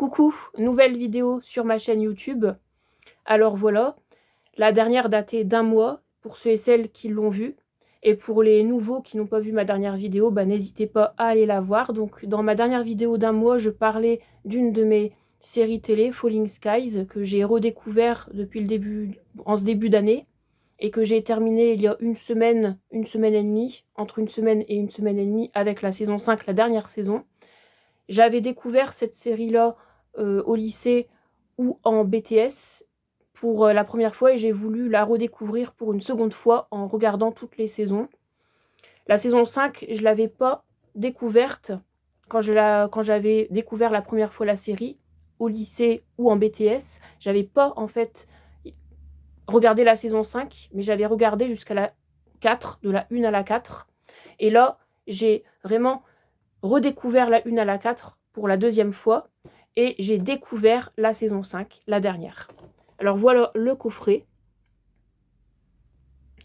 Coucou, nouvelle vidéo sur ma chaîne YouTube. Alors voilà, la dernière datait d'1 mois pour ceux et celles qui l'ont vue. Et pour les nouveaux qui n'ont pas vu ma dernière vidéo, n'hésitez pas à aller la voir. Donc dans ma dernière vidéo d'1 mois, je parlais d'une de mes séries télé, Falling Skies, que j'ai redécouvert depuis le début, en ce début d'année, et que j'ai terminé il y a une semaine et demie, entre une semaine et une semaine et demie, avec la saison 5, la dernière saison. J'avais découvert cette série-là au lycée ou en BTS pour la première fois et j'ai voulu la redécouvrir pour une seconde fois en regardant toutes les saisons. La saison 5, je ne l'avais pas découverte quand j'avais découvert la première fois la série au lycée ou en BTS. J'avais pas en fait regardé la saison 5, mais j'avais regardé jusqu'à la 4, de la 1 à la 4. Et là, j'ai vraiment redécouvert la 1 à la 4 pour la deuxième fois et j'ai découvert la saison 5, la dernière. Alors voilà le coffret.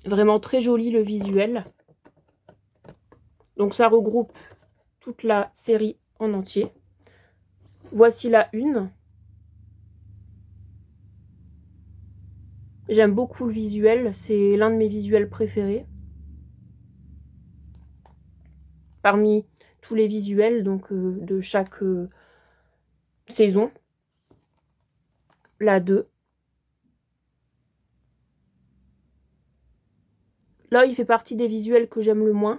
Vraiment très joli le visuel. Donc ça regroupe toute la série en entier. Voici la 1. J'aime beaucoup le visuel, c'est l'un de mes visuels préférés. Parmi tous les visuels donc de chaque saison. La 2. Là, il fait partie des visuels que j'aime le moins.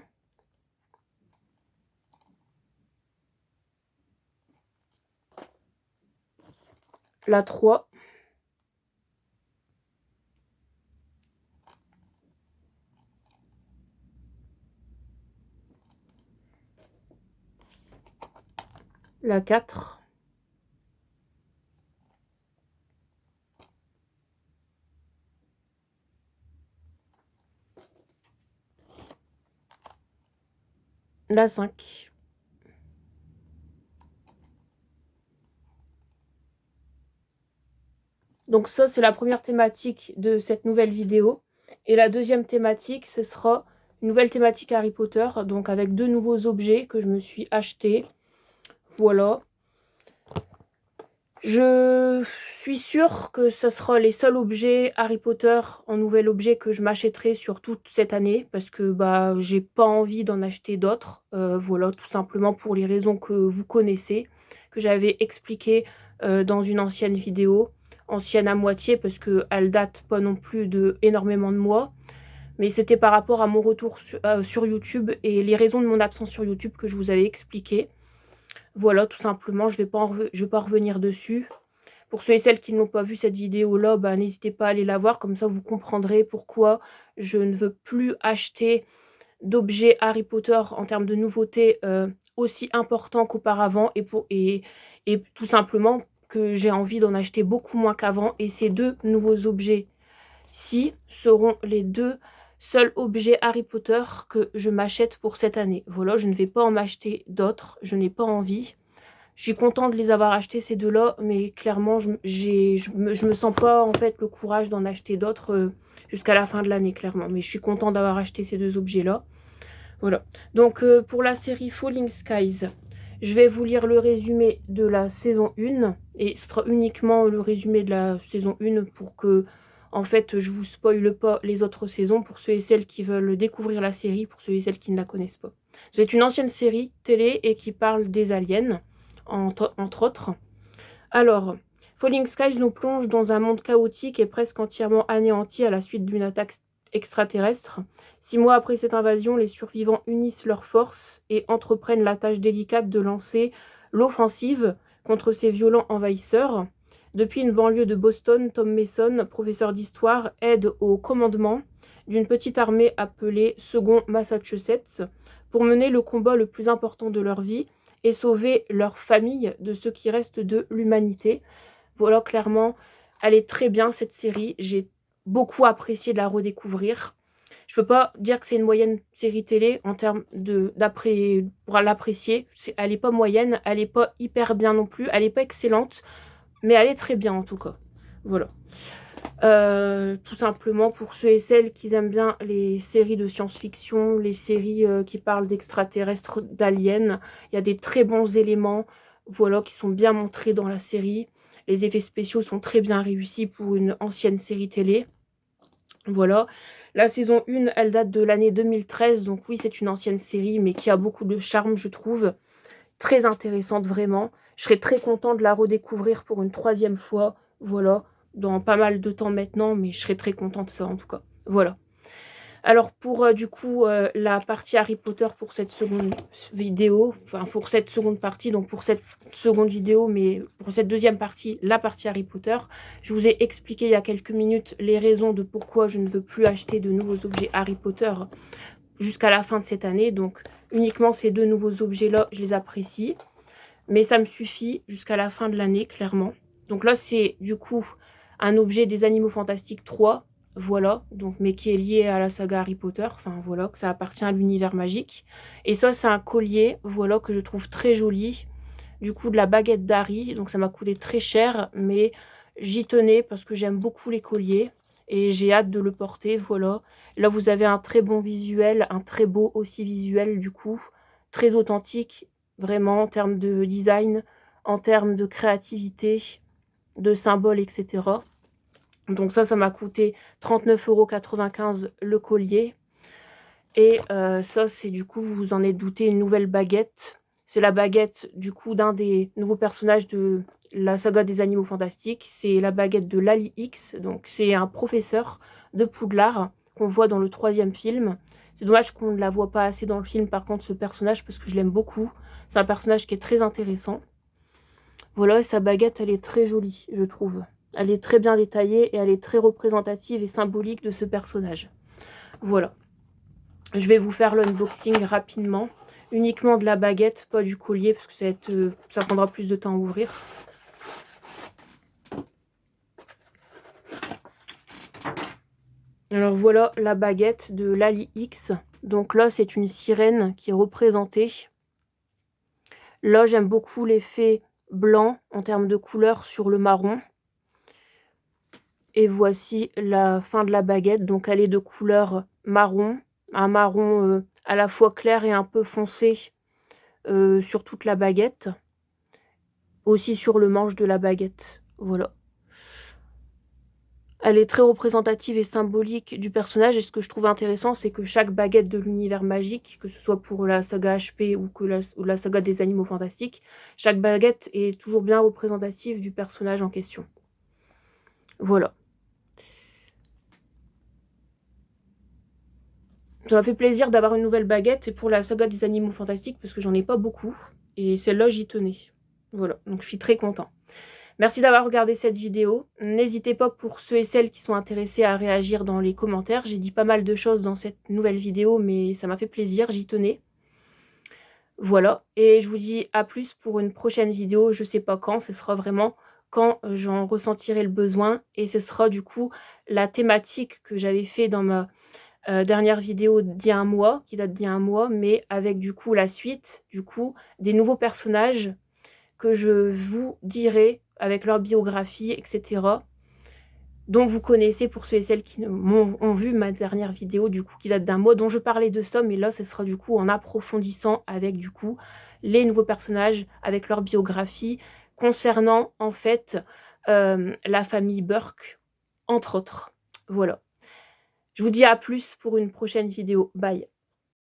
La 3. La 4. La 5. Donc ça, c'est la première thématique de cette nouvelle vidéo. Et la deuxième thématique, ce sera une nouvelle thématique Harry Potter, donc avec 2 nouveaux objets que je me suis achetés. Voilà. Je suis sûre que ce sera les seuls objets Harry Potter en nouvel objet que je m'achèterai sur toute cette année, parce que j'ai pas envie d'en acheter d'autres. Voilà, tout simplement pour les raisons que vous connaissez, que j'avais expliquées dans une ancienne vidéo. Ancienne à moitié parce qu'elle date pas non plus de énormément de mois, mais c'était par rapport à mon retour sur YouTube et les raisons de mon absence sur YouTube que je vous avais expliqué. Voilà, tout simplement, je vais pas revenir dessus. Pour ceux et celles qui n'ont pas vu cette vidéo là, n'hésitez pas à aller la voir, comme ça vous comprendrez pourquoi je ne veux plus acheter d'objets Harry Potter en termes de nouveautés aussi importants qu'auparavant, et tout simplement que j'ai envie d'en acheter beaucoup moins qu'avant. Et ces 2 nouveaux objets-ci seront les 2 seuls objets Harry Potter que je m'achète pour cette année. Voilà, je ne vais pas en m'acheter d'autres, je n'ai pas envie. Je suis contente de les avoir achetés ces 2-là, mais clairement je me sens pas en fait le courage d'en acheter d'autres jusqu'à la fin de l'année, clairement. Mais je suis contente d'avoir acheté ces 2 objets-là. Voilà. Donc pour la série Falling Skies, je vais vous lire le résumé de la saison 1. Et ce sera uniquement le résumé de la saison 1 pour que, en fait, je vous spoile pas les autres saisons pour ceux et celles qui veulent découvrir la série, pour ceux et celles qui ne la connaissent pas. C'est une ancienne série télé et qui parle des aliens, entre autres. Alors, Falling Skies nous plonge dans un monde chaotique et presque entièrement anéanti à la suite d'une attaque extraterrestre. 6 mois après cette invasion, les survivants unissent leurs forces et entreprennent la tâche délicate de lancer l'offensive contre ces violents envahisseurs. Depuis une banlieue de Boston, Tom Mason, professeur d'histoire, aide au commandement d'une petite armée appelée Second Massachusetts pour mener le combat le plus important de leur vie et sauver leur famille de ce qui reste de l'humanité. Voilà, clairement, elle est très bien cette série. J'ai beaucoup apprécié de la redécouvrir. Je peux pas dire que c'est une moyenne série télé en termes pour l'apprécier. Elle est pas moyenne, elle est pas hyper bien non plus, elle est pas excellente, mais elle est très bien en tout cas. Voilà. Tout simplement pour ceux et celles qui aiment bien les séries de science-fiction, les séries qui parlent d'extraterrestres, d'aliens, il y a des très bons éléments voilà, qui sont bien montrés dans la série. Les effets spéciaux sont très bien réussis pour une ancienne série télé. Voilà, la saison 1, elle date de l'année 2013, donc oui, c'est une ancienne série, mais qui a beaucoup de charme, je trouve. Très intéressante, vraiment. Je serais très contente de la redécouvrir pour une 3e fois, voilà, dans pas mal de temps maintenant, mais je serais très contente de ça, en tout cas. Voilà. Alors pour du coup la partie Harry Potter pour cette seconde vidéo, enfin pour cette seconde partie, donc pour cette seconde vidéo, mais pour cette deuxième partie, la partie Harry Potter, je vous ai expliqué il y a quelques minutes les raisons de pourquoi je ne veux plus acheter de nouveaux objets Harry Potter jusqu'à la fin de cette année. Donc uniquement ces 2 nouveaux objets-là, je les apprécie, mais ça me suffit jusqu'à la fin de l'année, clairement. Donc là, c'est du coup un objet des Animaux Fantastiques 3. Voilà, donc, mais qui est lié à la saga Harry Potter, enfin voilà, que ça appartient à l'univers magique. Et ça, c'est un collier, voilà, que je trouve très joli, du coup de la baguette d'Harry, donc ça m'a coûté très cher, mais j'y tenais parce que j'aime beaucoup les colliers, et j'ai hâte de le porter, voilà. Là, vous avez un très bon visuel, un très beau aussi visuel, du coup, très authentique, vraiment, en termes de design, en termes de créativité, de symboles, etc. Donc ça m'a coûté 39,95 € le collier. Et ça, c'est du coup, vous vous en êtes douté, une nouvelle baguette. C'est la baguette du coup d'un des nouveaux personnages de la saga des Animaux Fantastiques. C'est la baguette de Lally X. Donc c'est un professeur de Poudlard qu'on voit dans le 3e film. C'est dommage qu'on ne la voit pas assez dans le film, par contre, ce personnage, parce que je l'aime beaucoup. C'est un personnage qui est très intéressant. Voilà, et sa baguette, elle est très jolie, je trouve. Elle est très bien détaillée et elle est très représentative et symbolique de ce personnage. Voilà. Je vais vous faire l'unboxing rapidement. Uniquement de la baguette, pas du collier, parce que ça prendra plus de temps à ouvrir. Alors voilà la baguette de Lally X. Donc là, c'est une sirène qui est représentée. Là, j'aime beaucoup l'effet blanc en termes de couleur sur le marron. Et voici la fin de la baguette. Donc elle est de couleur marron. Un marron à la fois clair et un peu foncé sur toute la baguette. Aussi sur le manche de la baguette. Voilà. Elle est très représentative et symbolique du personnage, et ce que je trouve intéressant, c'est que chaque baguette de l'univers magique, que ce soit pour la saga HP ou la saga des Animaux Fantastiques, chaque baguette est toujours bien représentative du personnage en question. Voilà. Ça m'a fait plaisir d'avoir une nouvelle baguette pour la saga des Animaux Fantastiques, parce que j'en ai pas beaucoup, et celle-là, j'y tenais. Voilà, donc je suis très content. Merci d'avoir regardé cette vidéo. N'hésitez pas, pour ceux et celles qui sont intéressés, à réagir dans les commentaires. J'ai dit pas mal de choses dans cette nouvelle vidéo, mais ça m'a fait plaisir, j'y tenais. Voilà, et je vous dis à plus pour une prochaine vidéo. Je sais pas quand, ce sera vraiment quand j'en ressentirai le besoin. Et ce sera du coup la thématique que j'avais fait dans ma dernière vidéo d'il y a un mois, qui date d'il y a un mois, mais avec du coup la suite, du coup, des nouveaux personnages que je vous dirai avec leur biographie, etc., dont vous connaissez, pour ceux et celles qui ont vu ma dernière vidéo, du coup, qui date d'un mois, dont je parlais de ça, mais là, ce sera du coup en approfondissant avec, du coup, les nouveaux personnages, avec leur biographie, concernant, en fait, la famille Burke, entre autres. Voilà. Je vous dis à plus pour une prochaine vidéo. Bye.